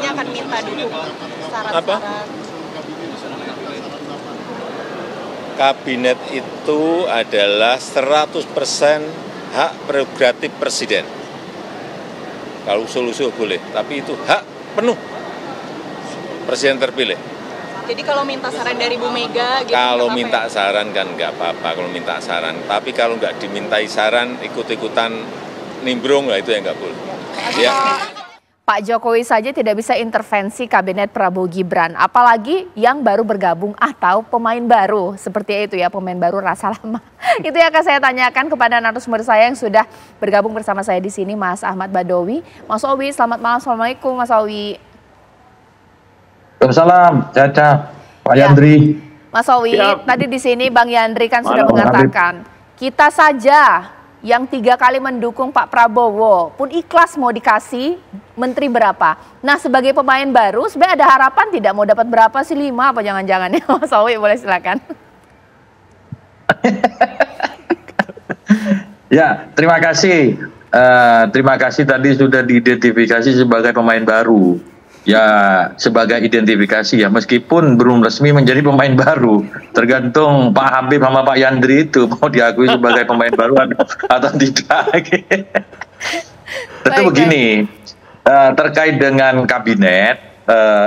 katanya akan minta dulu Apa? syarat-syarat. Kabinet itu adalah 100% hak prerogatif presiden. Kalau usul-usul boleh, tapi itu hak penuh presiden terpilih. Jadi kalau minta saran dari Bu Mega gitu Kalau nggak minta apa-apa ya? saran kan nggak apa-apa kalau minta saran. Tapi kalau nggak dimintai saran, ikut-ikutan nimbrung lah itu yang nggak boleh. Ya. Pak Jokowi saja tidak bisa intervensi kabinet Prabowo Gibran, apalagi yang baru bergabung atau pemain baru. Seperti itu ya, pemain baru rasa lama. Itu yang akan saya tanyakan kepada narasumber saya yang sudah bergabung bersama saya di sini, Mas Ahmad Badawi. Mas Owi, selamat malam. Assalamualaikum Mas Owi. Waalaikumsalam, Caca, Pak Ya. Yandri. Mas Owi, Siap. tadi di sini Bang Yandri kan sudah Malam, Bang mengatakan, kita saja yang 3 kali mendukung Pak Prabowo pun ikhlas mau dikasih menteri berapa. Nah sebagai pemain baru sebenarnya ada harapan tidak mau dapat berapa sih, 5 apa jangan-jangan ya. Mas Owi boleh silakan. Ya, terima kasih. Terima kasih tadi sudah diidentifikasi sebagai pemain baru. Ya, sebagai identifikasi ya, meskipun belum resmi menjadi pemain baru. Tergantung Pak Habib sama Pak Yandri itu mau diakui sebagai pemain baru atau tidak. Tentu Baik, begini, terkait dengan kabinet,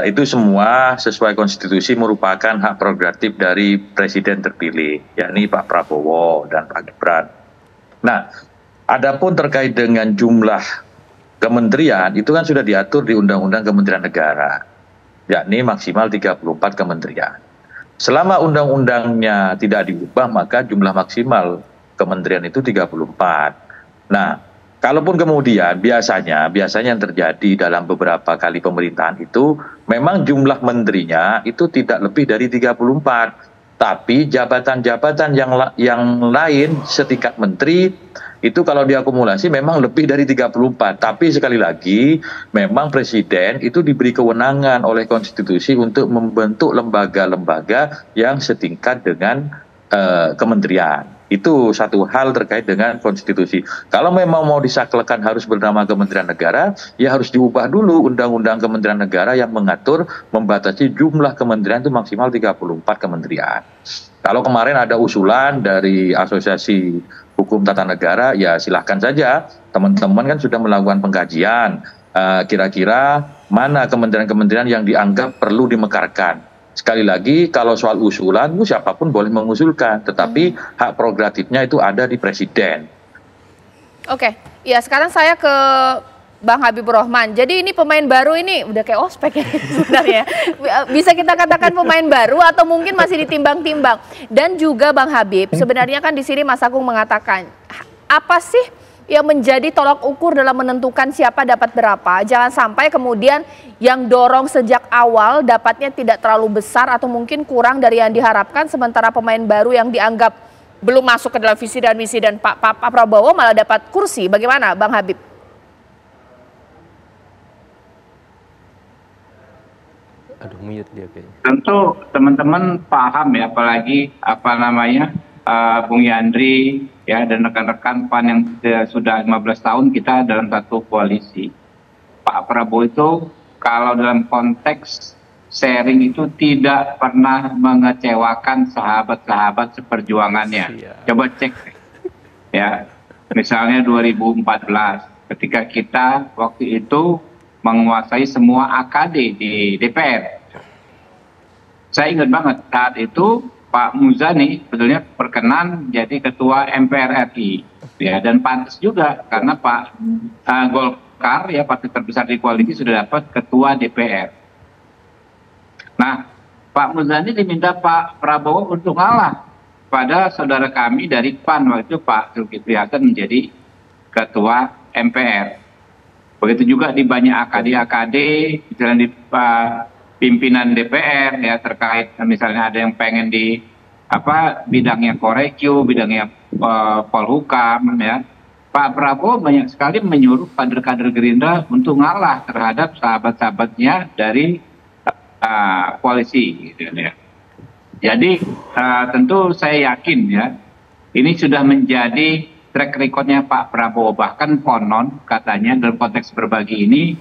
itu semua sesuai konstitusi merupakan hak prerogatif dari presiden terpilih, yakni Pak Prabowo dan Pak Gibran. Nah, adapun terkait dengan jumlah kementerian itu kan sudah diatur di Undang-Undang Kementerian Negara, yakni maksimal 34 kementerian. Selama undang-undangnya tidak diubah, maka jumlah maksimal kementerian itu 34. Nah, kalaupun kemudian biasanya yang terjadi dalam beberapa kali pemerintahan itu memang jumlah menterinya itu tidak lebih dari 34. Tapi jabatan-jabatan yang lain setingkat menteri itu kalau diakumulasi memang lebih dari 34. Tapi sekali lagi memang presiden itu diberi kewenangan oleh konstitusi untuk membentuk lembaga-lembaga yang setingkat dengan kementerian. Itu satu hal terkait dengan konstitusi. Kalau memang mau disaklekan harus bernama Kementerian Negara, ya harus diubah dulu Undang-Undang Kementerian Negara yang mengatur membatasi jumlah kementerian itu maksimal 34 kementerian. Kalau kemarin ada usulan dari Asosiasi Hukum Tata Negara, ya silahkan saja. Teman-teman kan sudah melakukan pengkajian. Kira-kira mana kementerian-kementerian yang dianggap perlu dimekarkan. Sekali lagi, kalau soal usulan, siapapun boleh mengusulkan, tetapi hak prerogatifnya itu ada di presiden. Oke, ya sekarang saya ke Bang Habibur Rahman. Jadi ini pemain baru ini udah kayak ospek ya sebenarnya. Bisa kita katakan pemain baru atau mungkin masih ditimbang-timbang. Dan juga Bang Habib, sebenarnya kan di sini Mas Agung mengatakan, apa sih yang menjadi tolak ukur dalam menentukan siapa dapat berapa? Jangan sampai kemudian yang dorong sejak awal dapatnya tidak terlalu besar atau mungkin kurang dari yang diharapkan, sementara pemain baru yang dianggap belum masuk ke dalam visi dan misi dan Pak Prabowo malah dapat kursi. Bagaimana Bang Habib? Aduh, mute dia kayaknya. Tentu teman-teman paham ya, apalagi Bung Yandri ya dan rekan-rekan PAN yang sudah 15 tahun kita dalam satu koalisi. Pak Prabowo itu kalau dalam konteks sharing itu tidak pernah mengecewakan sahabat-sahabat seperjuangannya. Coba cek ya, misalnya 2014 ketika kita waktu itu menguasai semua AKD di DPR. Saya ingat banget saat itu Pak Muzani sebetulnya berkenan jadi ketua MPR RI, ya, dan pantas juga karena Pak Golkar ya partai terbesar di koalisi sudah dapat ketua DPR. Nah, Pak Muzani diminta Pak Prabowo untuk ngalah pada saudara kami dari PAN waktu itu Pak Zulkifli Hasan menjadi ketua MPR. Begitu juga di banyak AKD, misalnya di pimpinan DPR ya terkait misalnya ada yang pengen di bidangnya Korekyu, bidangnya Polhukam ya. Pak Prabowo banyak sekali menyuruh kader-kader Gerindra untuk ngalah terhadap sahabat-sahabatnya dari koalisi gitu ya. Jadi tentu saya yakin ya ini sudah menjadi track recordnya Pak Prabowo. Bahkan konon katanya dalam konteks berbagi ini,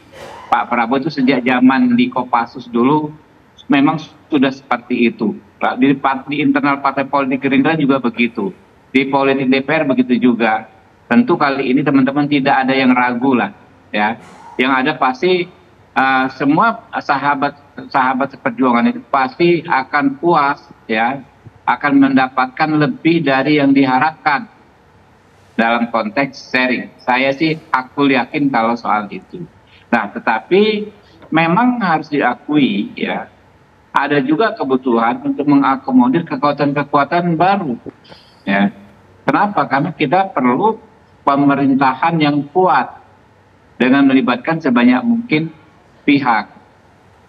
Pak Prabowo itu sejak zaman di Kopassus dulu memang sudah seperti itu. Di internal partai politik Gerindra juga begitu. Di politik DPR begitu juga. Tentu kali ini teman-teman tidak ada yang ragu lah, ya. Yang ada pasti semua sahabat seperjuangan itu pasti akan puas, ya, akan mendapatkan lebih dari yang diharapkan dalam konteks sharing. Saya sih aku yakin kalau soal itu. Nah, tetapi memang harus diakui, ya, ada juga kebutuhan untuk mengakomodir kekuatan-kekuatan baru, ya. Kenapa? Karena kita perlu pemerintahan yang kuat dengan melibatkan sebanyak mungkin pihak.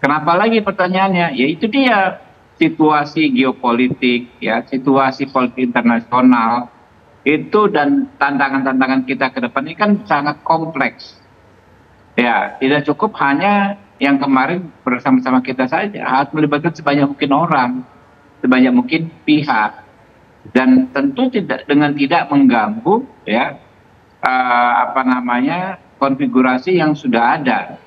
Kenapa lagi pertanyaannya? Ya itu dia, situasi geopolitik, ya, situasi politik internasional itu, dan tantangan-tantangan kita ke depan ini kan sangat kompleks. Ya, tidak cukup hanya yang kemarin bersama-sama kita saja, harus melibatkan sebanyak mungkin orang, sebanyak mungkin pihak, dan tentu dengan tidak mengganggu, ya, konfigurasi yang sudah ada.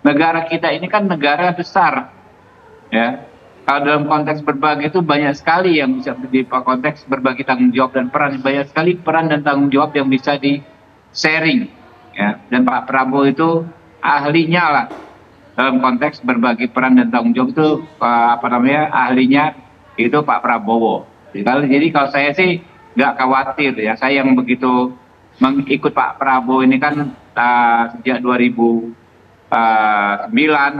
Negara kita ini kan negara besar, ya. Kalau dalam konteks berbagi itu banyak sekali yang bisa di konteks berbagi tanggung jawab dan peran, banyak sekali peran dan tanggung jawab yang bisa di sharing, ya. Dan Pak Prabowo itu ahlinya lah dalam konteks berbagi peran dan tanggung jawab itu, ahlinya itu Pak Prabowo. Jadi kalau saya sih nggak khawatir, ya. Saya yang begitu mengikut Pak Prabowo ini kan sejak 2009,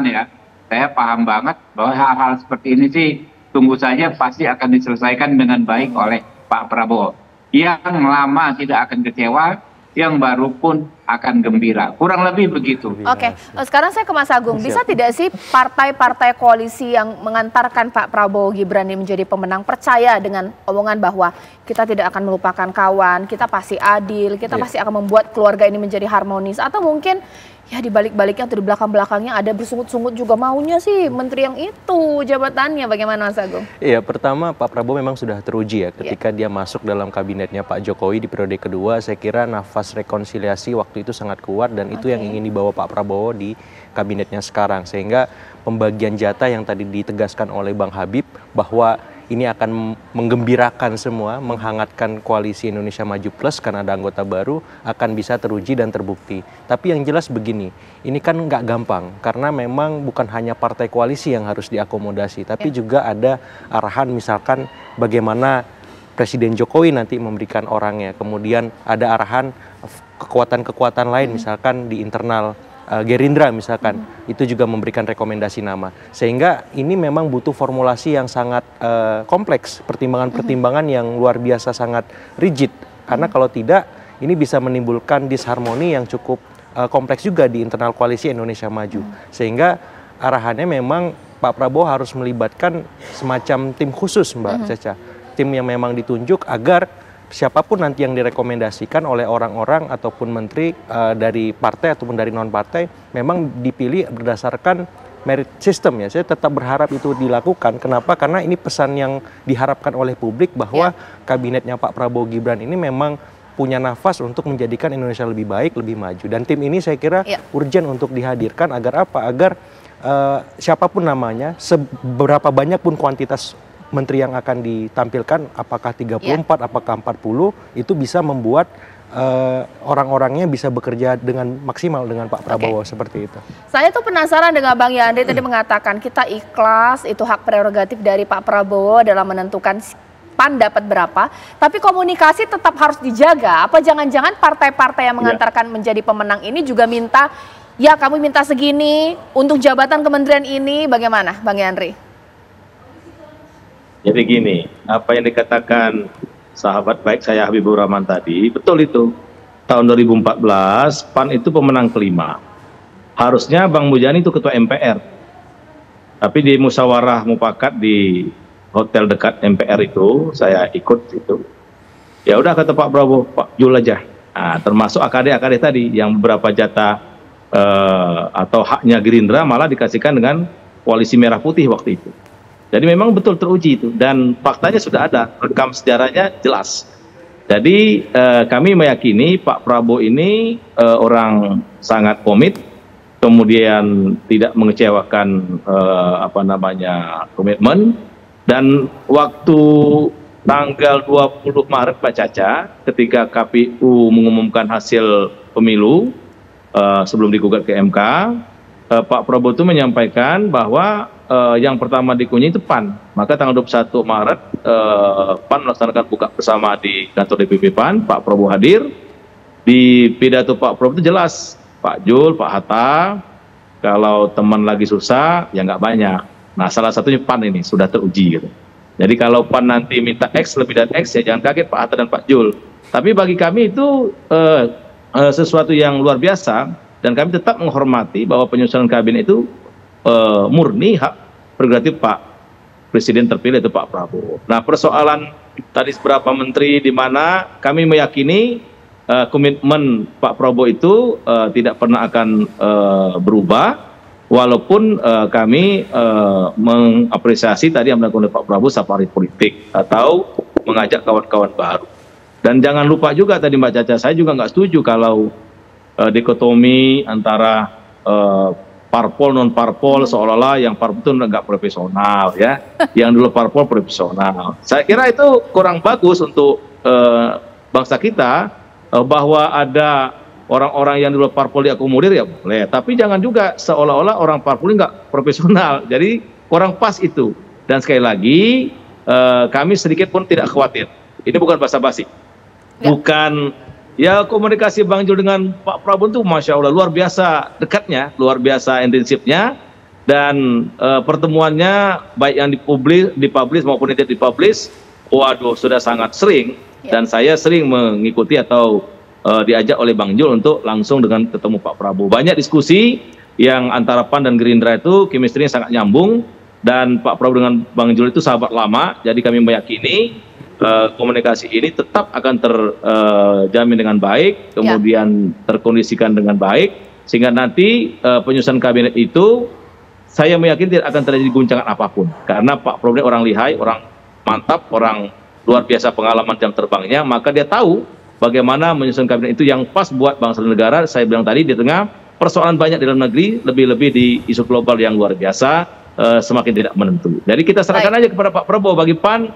ya. Saya paham banget bahwa hal-hal seperti ini sih tunggu saja pasti akan diselesaikan dengan baik oleh Pak Prabowo. Yang lama tidak akan kecewa, yang baru pun akan gembira. Kurang lebih begitu. Oke, sekarang saya ke Mas Agung. Bisa tidak sih partai-partai koalisi yang mengantarkan Pak Prabowo Gibran ini menjadi pemenang percaya dengan omongan bahwa kita tidak akan melupakan kawan, kita pasti adil, kita pasti akan membuat keluarga ini menjadi harmonis, atau mungkin ya di balik-baliknya atau di belakang-belakangnya ada bersungut-sungut juga maunya sih menteri yang itu jabatannya. Bagaimana Mas Agung? Iya, pertama Pak Prabowo memang sudah teruji, ya, ketika dia masuk dalam kabinetnya Pak Jokowi di periode kedua. Saya kira nafas rekonsiliasi waktu itu sangat kuat, dan itu yang ingin dibawa Pak Prabowo di kabinetnya sekarang, sehingga pembagian jatah yang tadi ditegaskan oleh Bang Habib bahwa ini akan menggembirakan semua, menghangatkan koalisi Indonesia Maju Plus karena ada anggota baru, akan bisa teruji dan terbukti. Tapi yang jelas begini, ini kan nggak gampang, karena memang bukan hanya partai koalisi yang harus diakomodasi, tapi juga ada arahan misalkan bagaimana Presiden Jokowi nanti memberikan orangnya, kemudian ada arahan kekuatan-kekuatan lain, misalkan di internal Gerindra misalkan, itu juga memberikan rekomendasi nama. Sehingga ini memang butuh formulasi yang sangat kompleks, pertimbangan-pertimbangan yang luar biasa sangat rigid. Karena kalau tidak, ini bisa menimbulkan disharmoni yang cukup kompleks juga di internal koalisi Indonesia Maju. Sehingga arahannya memang Pak Prabowo harus melibatkan semacam tim khusus, Mbak Caca. Tim yang memang ditunjuk agar siapapun nanti yang direkomendasikan oleh orang-orang ataupun menteri dari partai ataupun dari non-partai memang dipilih berdasarkan merit system, ya. Saya tetap berharap itu dilakukan. Kenapa? Karena ini pesan yang diharapkan oleh publik bahwa kabinetnya Pak Prabowo Gibran ini memang punya nafas untuk menjadikan Indonesia lebih baik, lebih maju. Dan tim ini saya kira urgent untuk dihadirkan agar apa? Agar siapapun namanya, seberapa banyak pun kuantitas menteri yang akan ditampilkan, apakah 34, apakah 40, itu bisa membuat orang-orangnya bisa bekerja dengan maksimal dengan Pak Prabowo, seperti itu. Saya tuh penasaran dengan Bang Yandri tadi mengatakan kita ikhlas, itu hak prerogatif dari Pak Prabowo dalam menentukan PAN dapat berapa, tapi komunikasi tetap harus dijaga. Apa jangan-jangan partai-partai yang mengantarkan menjadi pemenang ini juga minta, ya kamu minta segini untuk jabatan kementerian ini, bagaimana Bang Yandri? Jadi gini, apa yang dikatakan sahabat baik saya Habibur Rahman tadi, betul itu. Tahun 2014, PAN itu pemenang kelima. Harusnya Bang Mujani itu ketua MPR. Tapi di musyawarah mufakat di hotel dekat MPR itu, saya ikut itu. Ya udah kata Pak Prabowo, Pak Jul aja. Nah, termasuk AKD-AKD tadi, yang beberapa jatah atau haknya Gerindra malah dikasihkan dengan koalisi merah putih waktu itu. Jadi memang betul teruji itu, dan faktanya sudah ada, rekam sejarahnya jelas. Jadi kami meyakini Pak Prabowo ini orang sangat komit, kemudian tidak mengecewakan komitmen, dan waktu tanggal 20 Maret Pak Caca, ketika KPU mengumumkan hasil pemilu sebelum digugat ke MK, Pak Prabowo itu menyampaikan bahwa yang pertama dikunjungi itu PAN. Maka tanggal 21 Maret PAN melaksanakan buka bersama di kantor DPP PAN. Pak Prabowo hadir. Di pidato Pak Prabowo itu jelas, Pak Jul, Pak Hatta, kalau teman lagi susah ya nggak banyak. Nah, salah satunya PAN ini sudah teruji gitu. Jadi kalau PAN nanti minta X lebih dari X, ya jangan kaget Pak Hatta dan Pak Jul. Tapi bagi kami itu sesuatu yang luar biasa, dan kami tetap menghormati bahwa penyusunan kabinet itu murni hak prerogatif Pak Presiden terpilih itu Pak Prabowo. Nah, persoalan tadi seberapa menteri di mana, kami meyakini komitmen Pak Prabowo itu tidak pernah akan berubah. Walaupun kami mengapresiasi tadi yang dilakukan oleh Pak Prabowo safari politik atau mengajak kawan-kawan baru. Dan jangan lupa juga tadi Mbak Caca, saya juga nggak setuju kalau dikotomi antara parpol non parpol, seolah-olah yang parpol itu nggak profesional ya, yang dulu parpol profesional. Saya kira itu kurang bagus untuk bangsa kita, bahwa ada orang-orang yang dulu parpol diakomodir ya boleh, tapi jangan juga seolah-olah orang parpol nggak profesional. Jadi kurang pas itu. Dan sekali lagi kami sedikit pun tidak khawatir. Ini bukan basa-basi, bukan ya, komunikasi Bang Jul dengan Pak Prabowo itu Masya Allah luar biasa dekatnya, luar biasa intensifnya, dan pertemuannya baik yang dipublish maupun tidak dipublish, waduh sudah sangat sering, dan saya sering mengikuti atau diajak oleh Bang Jul untuk langsung dengan ketemu Pak Prabowo. Banyak diskusi yang antara PAN dan Gerindra itu chemistry-nya sangat nyambung, dan Pak Prabowo dengan Bang Jul itu sahabat lama, jadi kami meyakini komunikasi ini tetap akan terjamin dengan baik, kemudian terkondisikan dengan baik, sehingga nanti penyusunan kabinet itu saya meyakini tidak akan terjadi guncangan apapun, karena Pak Prabowo ini orang lihai, orang mantap, orang luar biasa pengalaman jam terbangnya, maka dia tahu bagaimana menyusun kabinet itu yang pas buat bangsa dan negara. Saya bilang tadi, di tengah persoalan banyak di dalam negeri, lebih-lebih di isu global yang luar biasa, semakin tidak menentu. Jadi kita serahkan aja kepada Pak Prabowo. Bagi PAN,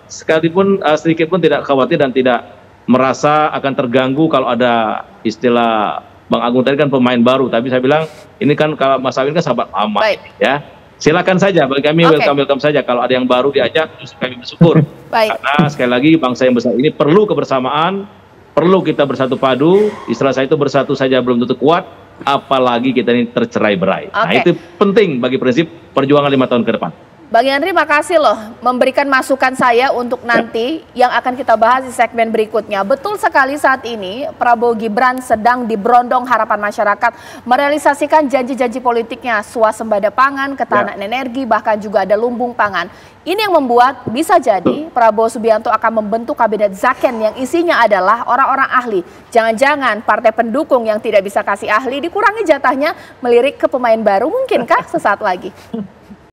sekalipun sedikit pun tidak khawatir dan tidak merasa akan terganggu kalau ada istilah Bang Agung tadi kan pemain baru, tapi saya bilang ini kan kalau Mas Awin kan sahabat lama ya. Silakan saja, bagi kami welcome saja. Kalau ada yang baru diajak, justru kami bersyukur. Karena sekali lagi bangsa yang besar ini perlu kebersamaan, perlu kita bersatu padu. Istilah saya itu bersatu saja belum tentu kuat, apalagi kita ini tercerai-berai. Nah, itu penting bagi prinsip perjuangan 5 tahun ke depan. Bang Yandri, makasih loh memberikan masukan saya untuk nanti yang akan kita bahas di segmen berikutnya. Betul sekali saat ini Prabowo Gibran sedang diberondong harapan masyarakat merealisasikan janji-janji politiknya, swasembada pangan, ketahanan energi, bahkan juga ada lumbung pangan. Ini yang membuat bisa jadi Prabowo Subianto akan membentuk kabinet Zaken yang isinya adalah orang-orang ahli. Jangan-jangan partai pendukung yang tidak bisa kasih ahli dikurangi jatahnya melirik ke pemain baru, mungkinkah sesaat lagi?